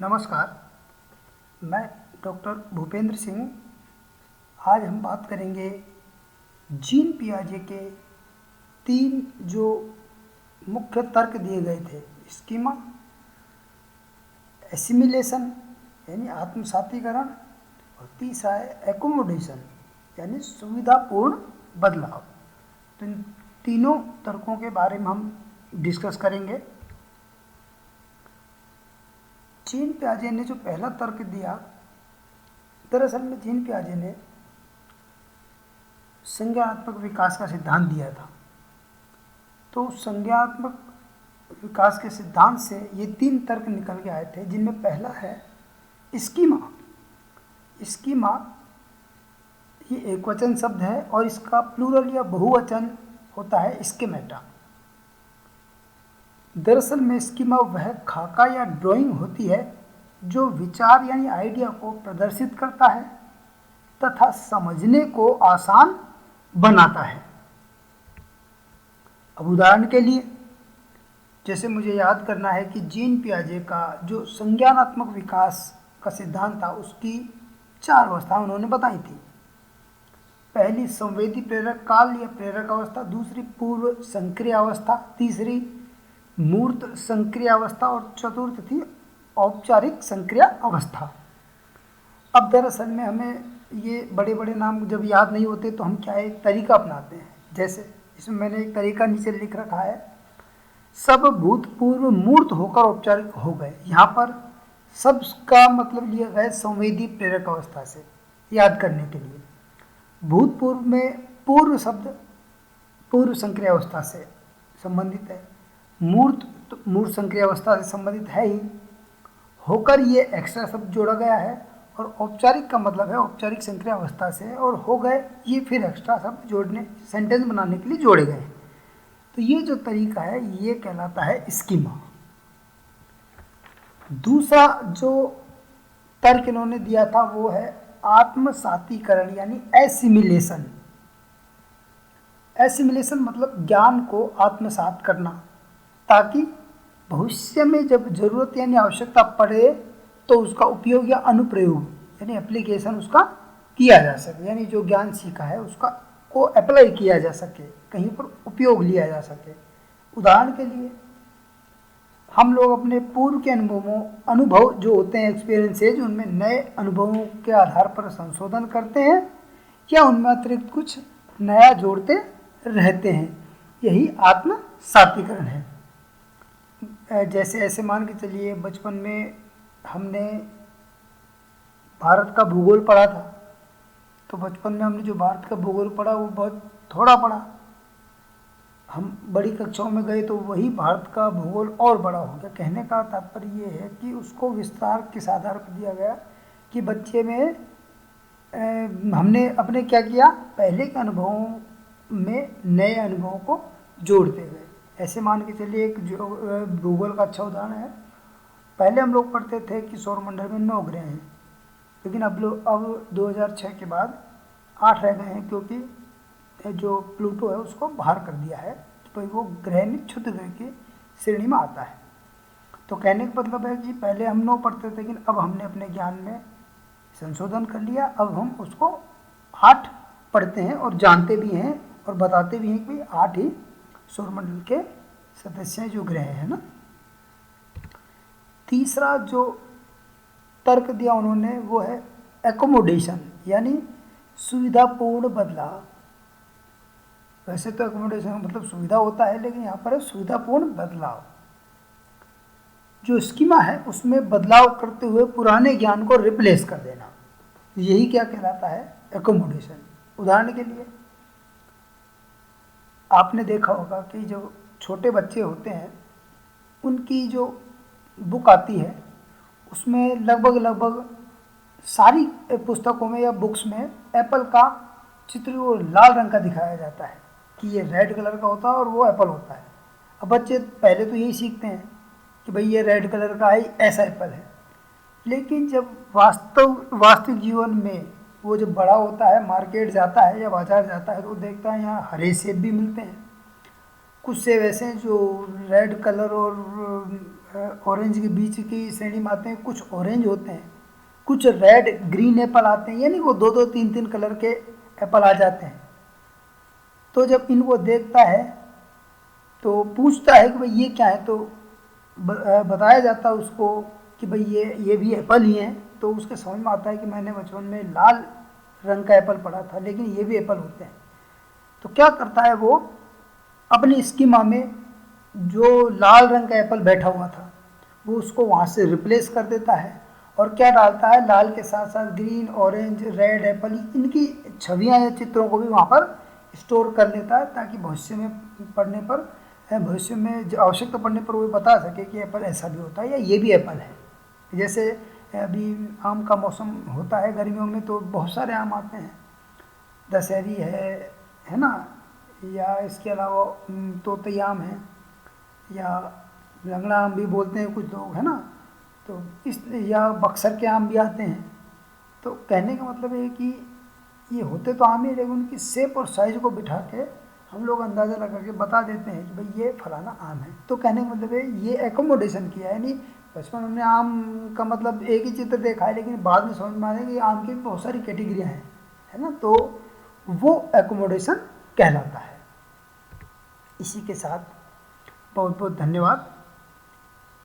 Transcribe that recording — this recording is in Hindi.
नमस्कार, मैं डॉक्टर भूपेंद्र सिंह। आज हम बात करेंगे जीन पियाजे के 3 जो मुख्य तर्क दिए गए थे। स्कीमा, एसिमिलेशन यानी आत्मसातीकरण, और तीसरा है एकोमोडेशन यानी सुविधापूर्ण बदलाव। तो इन तीनों तर्कों के बारे में हम डिस्कस करेंगे। जीन पियाजे ने जो पहला तर्क दिया, दरअसल में जीन पियाजे ने संज्ञानात्मक विकास का सिद्धांत दिया था। तो संज्ञानात्मक विकास के सिद्धांत से ये 3 तर्क निकल के आए थे, जिनमें पहला है स्कीमा। स्कीमा ये एकवचन शब्द है और इसका प्लूरल या बहुवचन होता है स्कीमेटा। दरअसल में स्कीमा वह खाका या ड्राइंग होती है जो विचार यानी आइडिया को प्रदर्शित करता है तथा समझने को आसान बनाता है। अब उदाहरण के लिए, जैसे मुझे याद करना है कि जीन पियाजे का जो संज्ञानात्मक विकास का सिद्धांत था, उसकी 4 अवस्थाएं उन्होंने बताई थी। पहली संवेदी प्रेरक काल या प्रेरक अवस्था, दूसरी पूर्व संक्रिय अवस्था, तीसरी मूर्त संक्रिय अवस्था और चतुर्थ थी औपचारिक संक्रिय अवस्था। अब दरअसल में हमें ये बड़े बड़े नाम जब याद नहीं होते तो हम क्या एक तरीका अपनाते हैं। जैसे इसमें मैंने एक तरीका नीचे लिख रखा है, सब भूतपूर्व मूर्त होकर औपचारिक हो गए। यहाँ पर सब का मतलब लिया गया संवेदी प्रेरक अवस्था से याद करने के लिए। भूतपूर्व में पूर्व शब्द पूर्व संक्रिय अवस्था से संबंधित है, मूर्त संक्रिय अवस्था से संबंधित है ही, होकर ये एक्स्ट्रा शब्द जोड़ा गया है, और औपचारिक का मतलब है औपचारिक संक्रिय अवस्था से, और हो गए ये फिर एक्स्ट्रा शब्द जोड़ने सेंटेंस बनाने के लिए जोड़े गए। तो ये जो तरीका है ये कहलाता है स्कीमा। दूसरा जो तर्क इन्होंने दिया था वो है आत्मसातीकरण यानी एसिमिलेशन। एसिमिलेशन मतलब ज्ञान को आत्मसात करना, ताकि भविष्य में जब जरूरत यानी आवश्यकता पड़े तो उसका उपयोग या अनुप्रयोग यानी एप्लीकेशन उसका किया जा सके, यानी जो ज्ञान सीखा है उसका को अप्लाई किया जा सके, कहीं पर उपयोग लिया जा सके। उदाहरण के लिए, हम लोग अपने पूर्व के अनुभव जो होते हैं एक्सपीरियंसेज, उनमें नए अनुभवों के आधार पर संशोधन करते हैं या उनमें अतिरिक्त कुछ नया जोड़ते रहते हैं। यही आत्मसातीकरण है। जैसे ऐसे मान के चलिए, बचपन में हमने भारत का भूगोल पढ़ा था, तो बचपन में हमने जो भारत का भूगोल पढ़ा वो बहुत थोड़ा पढ़ा। हम बड़ी कक्षाओं में गए तो वही भारत का भूगोल और बड़ा हो गया। कहने का तात्पर्य ये है कि उसको विस्तार किस आधार पर दिया गया कि बच्चे में हमने अपने क्या किया, पहले के अनुभवों में नए अनुभवों को जोड़ते गए। ऐसे मान के चलिए, एक जो भूगोल का अच्छा उदाहरण है, पहले हम लोग पढ़ते थे कि सौरमंडल में 9 ग्रह हैं, लेकिन अब 2006 के बाद 8 रह गए हैं, क्योंकि जो प्लूटो है उसको बाहर कर दिया है, तो वो ग्रह नहीं क्षुद्र ग्रह की श्रेणी में आता है। तो कहने का मतलब है कि पहले हम 9 पढ़ते थे, लेकिन अब हमने अपने ज्ञान में संशोधन कर लिया। अब हम उसको 8 पढ़ते हैं और जानते भी हैं और बताते भी हैं कि 8 ही सौरमंडल के सदस्य जो ग्रह हैं ना। तीसरा जो तर्क दिया उन्होंने वो है एकोमोडेशन यानी सुविधापूर्ण बदलाव। वैसे तो एकोमोडेशन का मतलब सुविधा होता है, लेकिन यहाँ पर है सुविधापूर्ण बदलाव। जो स्कीमा है उसमें बदलाव करते हुए पुराने ज्ञान को रिप्लेस कर देना, यही क्या कहलाता है, एकोमोडेशन। उदाहरण के लिए, आपने देखा होगा कि जो छोटे बच्चे होते हैं उनकी जो बुक आती है उसमें लगभग सारी पुस्तकों में या बुक्स में एप्पल का चित्र वो लाल रंग का दिखाया जाता है कि ये रेड कलर का होता है और वो एप्पल होता है। अब बच्चे पहले तो यही सीखते हैं कि भाई ये रेड कलर का है, ऐसा एप्पल है। लेकिन जब वास्तविक जीवन में वो जब बड़ा होता है, मार्केट जाता है या बाजार जाता है, तो देखता है यहाँ हरे सेब भी मिलते हैं, कुछ सेब ऐसे हैं जो रेड कलर और ऑरेंज के बीच की श्रेणी में आते हैं, कुछ ऑरेंज होते हैं, कुछ रेड ग्रीन एप्पल आते हैं, यानी वो दो दो तीन तीन कलर के एप्पल आ जाते हैं। तो जब इनको देखता है तो पूछता है कि भाई ये क्या है, तो बताया जाता है उसको कि भाई ये भी एप्पल ही हैं। तो उसके समझ में आता है कि मैंने बचपन में लाल रंग का एप्पल पढ़ा था, लेकिन ये भी एप्पल होते हैं। तो क्या करता है वो, अपनी स्कीमा में जो लाल रंग का एप्पल बैठा हुआ था वो उसको वहाँ से रिप्लेस कर देता है, और क्या डालता है, लाल के साथ साथ ग्रीन, ऑरेंज, रेड एप्पल, इनकी छवियाँ या चित्रों को भी वहाँ पर स्टोर कर लेता है, ताकि भविष्य में पढ़ने पर, भविष्य में आवश्यकता पड़ने पर वो बता सके कि एप्पल ऐसा भी होता है या ये भी एप्पल है। जैसे अभी आम का मौसम होता है गर्मियों में, तो बहुत सारे आम आते हैं, दशहरी है ना, या इसके अलावा तोतई आम है, या लंगड़ा आम भी बोलते हैं कुछ लोग, है ना। तो इस, या बक्सर के आम भी आते हैं। तो कहने का मतलब है कि ये होते तो आम ही, लेकिन उनकी शेप और साइज को बिठा के हम लोग अंदाज़ा लगा के बता देते हैं कि भाई ये फलाना आम है। तो कहने का मतलब है ये एकोमोडेशन किया है, यानी बचपन में हमने आम का मतलब एक ही चित्र देखा है, लेकिन बाद में समझ में आया कि आम की बहुत सारी कैटेगरियाँ हैं, है ना। तो वो एकोमोडेशन कहलाता है। इसी के साथ बहुत बहुत धन्यवाद।